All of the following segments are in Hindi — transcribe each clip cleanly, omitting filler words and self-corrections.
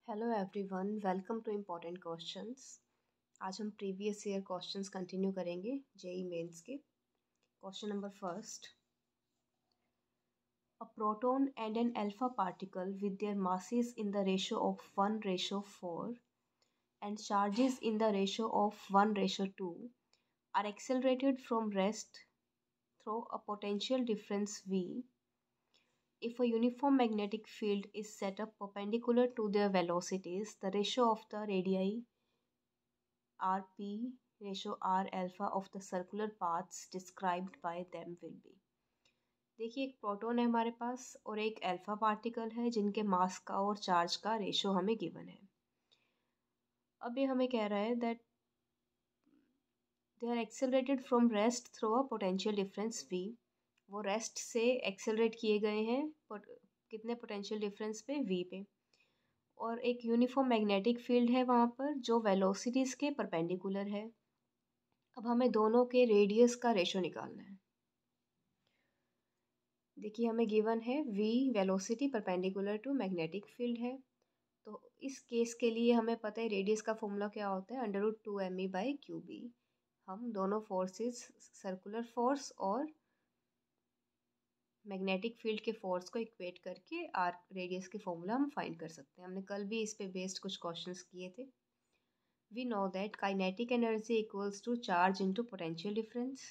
Hello everyone, welcome to important questions. आज हम प्रीवियस ईयर क्वेश्चंस कंटिन्यू करेंगे जेई मेंस के। Question number first, a proton and an alpha particle with their masses in the ratio of 1:4 and charges in the ratio of 1:2 are accelerated from rest through a potential difference V. If a uniform magnetic field is set up perpendicular to their velocities, the ratio of the radii Rp ratio R alpha of the circular paths described by them will be। देखिए, एक प्रोटॉन है हमारे पास और एक अल्फा पार्टिकल है जिनके मास का और चार्ज का रेशो हमें गिवन है। अब ये हमें कह रहा है that they are accelerated from rest through a potential difference V। वो रेस्ट से एक्सेलरेट किए गए हैं कितने पोटेंशियल डिफरेंस पे V पे, और एक यूनिफॉर्म मैग्नेटिक फील्ड है वहाँ पर जो वेलोसिटीज़ के परपेंडिकुलर है। अब हमें दोनों के रेडियस का रेशो निकालना है। देखिए, हमें गिवन है v velocity perpendicular to magnetic field है, तो इस केस के लिए हमें पता है रेडियस का फॉर्मूला क्या होता है, √2me/qb। हम दोनों फोर्सेस, सर्कुलर फोर्स और मैग्नेटिक फील्ड के फोर्स को इक्वेट करके आर रेडियस के फॉर्मूला हम फाइंड कर सकते हैं। हमने कल भी इस पे बेस्ड कुछ क्वेश्चंस किए थे। We know that kinetic energy equals to charge into potential difference.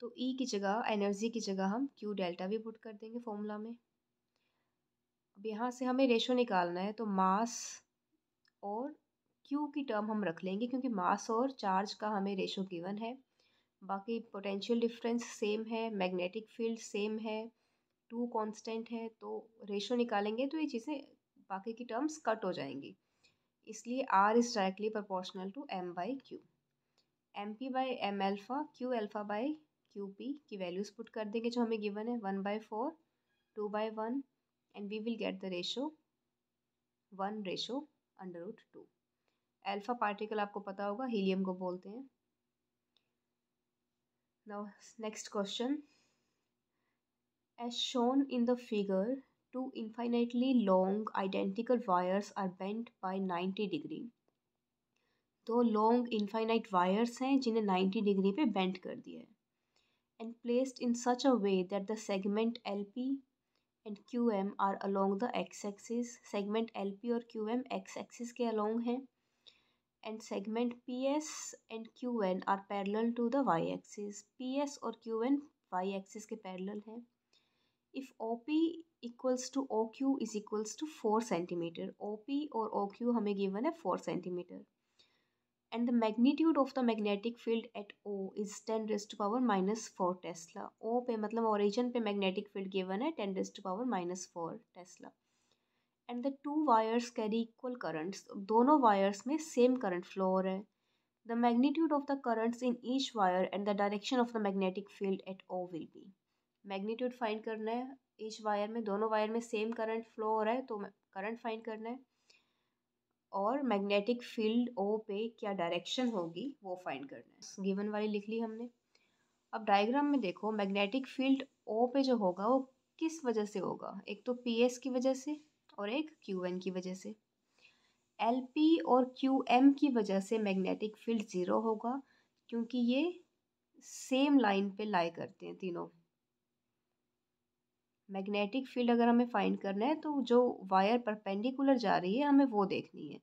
तो E की जगह, एनर्जी की जगह हम Q डेल्टा भी पुट कर देंगे फॉर्मूला में। अब यहाँ से हमें रेशो निकालना है, तो मास और Q की टर्म हम रख लेंगे क्योंकि मास और चार्ज का हमें रेशो गिवन है। बाकी पोटेंशियल डिफरेंस सेम है, मैग्नेटिक फील्ड सेम है, 2 कांस्टेंट है, तो रेशो निकालेंगे तो ये चीज़ें बाकी की टर्म्स कट हो जाएंगी। इसलिए R is directly proportional to m/q। mp/m alpha, q alpha by qp की वैल्यूज़ पुट कर देंगे जो हमें गिवन है 1/4, 2/1 and we will get the ratio 1:√2। Alpha particle आपको पता होगा हीलियम को बोलते हैं। Now next question, as shown in the figure, two infinitely long identical wires are bent by 90 degree। दो लॉन्ग इनफाइनाइट वायर्स हैं जिन्हें 90 डिग्री पे बेंड कर दिया है, and placed in such a way that the segment LP and QM are along the x-axis। segment LP और QM x-axis के along हैं, and segment PS and QN are parallel to the y-axis। PS और QN y-axis के parallel हैं। If OP equals to OQ is equals to 4 centimeter। OP और OQ हमें given है 4 centimeter। And the magnitude of the magnetic field at O is 10⁻⁻4 Tesla. O पे मतलब origin पे magnetic field given है 10⁻⁻4 Tesla. And the two wires carry equal currents। दोनों wires में same current flow हो रहा है। The magnitude of the currents in each wire and the direction of the magnetic field at O will be। magnitude find करना है, each wire में, दोनों wire में same current flow हो रहा है तो current find करना है, और मैग्नेटिक फील्ड ओ पे क्या डायरेक्शन होगी वो फाइंड करना है। गिवन वाली लिख ली हमने। अब डायग्राम में देखो, मैग्नेटिक फील्ड ओ पे जो होगा वो किस वजह से होगा, एक तो पी एस की वजह से और एक क्यू एन की वजह से। एल पी और क्यू एम की वजह से मैग्नेटिक फील्ड ज़ीरो होगा क्योंकि ये सेम लाइन पे लाई करते हैं तीनों। मैग्नेटिक फील्ड अगर हमें फाइंड करना है तो जो वायर परपेंडिकुलर जा रही है हमें वो देखनी है।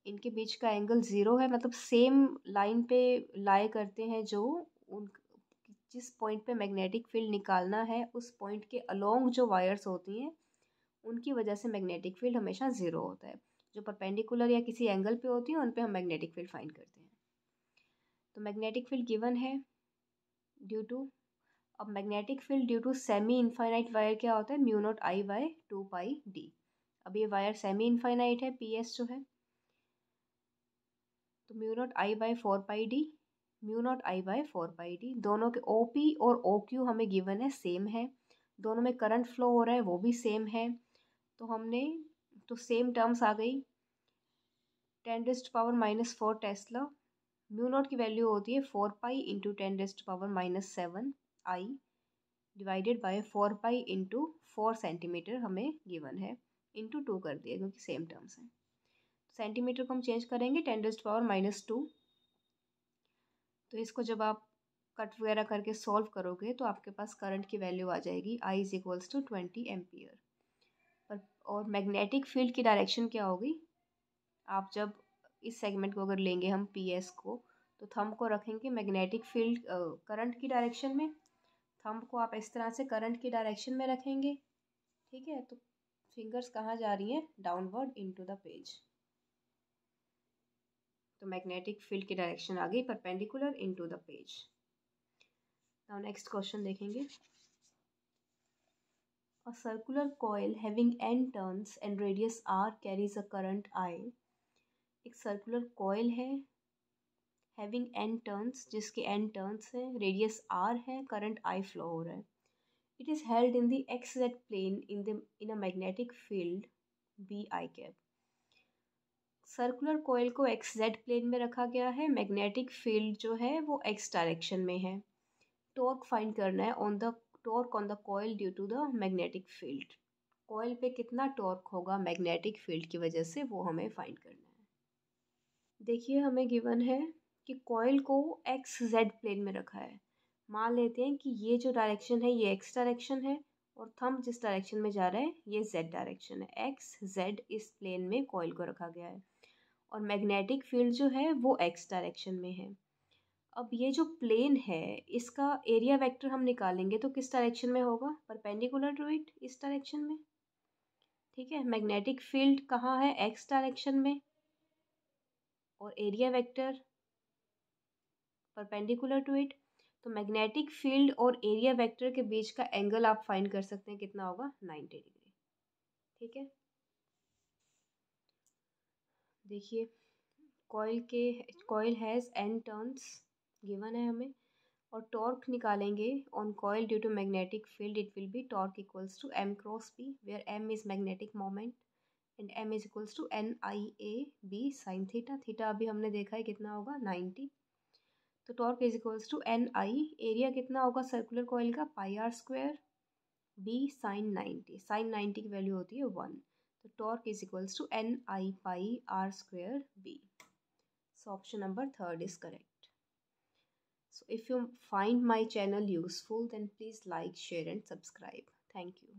इनके बीच का एंगल ज़ीरो है, मतलब सेम लाइन पे लाई करते हैं, जो उन जिस पॉइंट पे मैग्नेटिक फील्ड निकालना है उस पॉइंट के अलोंग जो वायर्स होती हैं उनकी वजह से मैग्नेटिक फील्ड हमेशा ज़ीरो होता है। जो परपेंडिकुलर या किसी एंगल पे होती हैं उन पे हम मैग्नेटिक फील्ड फाइंड करते हैं। तो मैग्नेटिक फील्ड गिवन है ड्यू टू, अब magnetic field due to semi infinite wire क्या होता है, μ0I/2πd। अब ये वायर सेमी इनफाइनाइट है, PS जो है, तो μ0I/4πd, μ0I/4πd। दोनों के OP और OQ हमें गिवन है सेम है, दोनों में करंट फ्लो हो रहा है वो भी सेम है, तो हमने तो सेम टर्म्स आ गई। 10⁻⁻4 टेस्ला, μ0 की वैल्यू होती है 4π × 10⁻⁷ I डिवाइडेड बाय 4π × 4 सेंटीमीटर हमें गिवन है। इंटू 2 कर दिया क्योंकि सेम टर्म्स हैं। सेंटीमीटर को हम चेंज करेंगे 10⁻⁻²। तो इसको जब आप कट वगैरह करके सॉल्व करोगे तो आपके पास करंट की वैल्यू आ जाएगी I = 20 एम्पियर। और मैग्नेटिक फील्ड की डायरेक्शन क्या होगी, आप जब इस सेगमेंट को अगर लेंगे हम PS को, तो थंब को रखेंगे मैग्नेटिक फील्ड करंट की डायरेक्शन में, थंब को आप इस तरह से करंट की डायरेक्शन में रखेंगे। ठीक है, तो फिंगर्स कहाँ जा रही हैं, डाउनवर्ड इनटू द पेज। तो मैग्नेटिक फील्ड की डायरेक्शन आ गई perpendicular into the page. Now next question देखेंगे। A circular coil having n turns and radius r carries a current I। एक सर्कुलर कॉइल है हैविंग n टर्न्स, जिसके n टर्न्स हैं, रेडियस r है, करंट I फ्लो हो रहा है। It is held in the xz plane in a magnetic field B I cap. Circular coil को xz प्लेन में रखा गया है, मैग्नेटिक फील्ड जो है वो x डायरेक्शन में है। टॉर्क फाइंड करना है on the torque on the coil due to the magnetic field. Coil पे कितना टॉर्क होगा मैग्नेटिक फील्ड की वजह से, वो हमें फाइंड करना है। देखिए हमें गिवन है कि कॉइल को एक्स जेड प्लेन में रखा है। मान लेते हैं कि ये जो डायरेक्शन है ये एक्स डायरेक्शन है और थंब जिस डायरेक्शन में जा रहा है ये जेड डायरेक्शन है। एक्स जेड इस प्लेन में कॉइल को रखा गया है और मैग्नेटिक फील्ड जो है वो एक्स डायरेक्शन में है। अब ये जो प्लेन है इसका एरिया वेक्टर हम निकालेंगे तो किस डायरेक्शन में होगा, परपेंडिकुलर टू इट, इस डायरेक्शन में। ठीक है, मैग्नेटिक फील्ड कहाँ है, एक्स डायरेक्शन में, और area vector perpendicular to it. तो मैग्नेटिक फील्ड और एरिया वेक्टर के बीच का एंगल आप फाइंड कर सकते हैं, कितना होगा, 90 डिग्री। ठीक है, देखिए coil has n turns given है हमें, और टॉर्क निकालेंगे on coil due to magnetic field. It will be torque equals to m cross b, where m is magnetic moment and m is equals to NIA/B sin theta. Theta अभी हमने देखा है कितना होगा, 90। तो torque is equals to NI, area कितना होगा सर्कुलर कॉइल का, πr², B sin 90, sin 90 की वैल्यू होती है 1। तो torque is equals to NI/πr²B। So option number 3 is correct. So if you find my channel useful, then please like, share and subscribe. Thank you.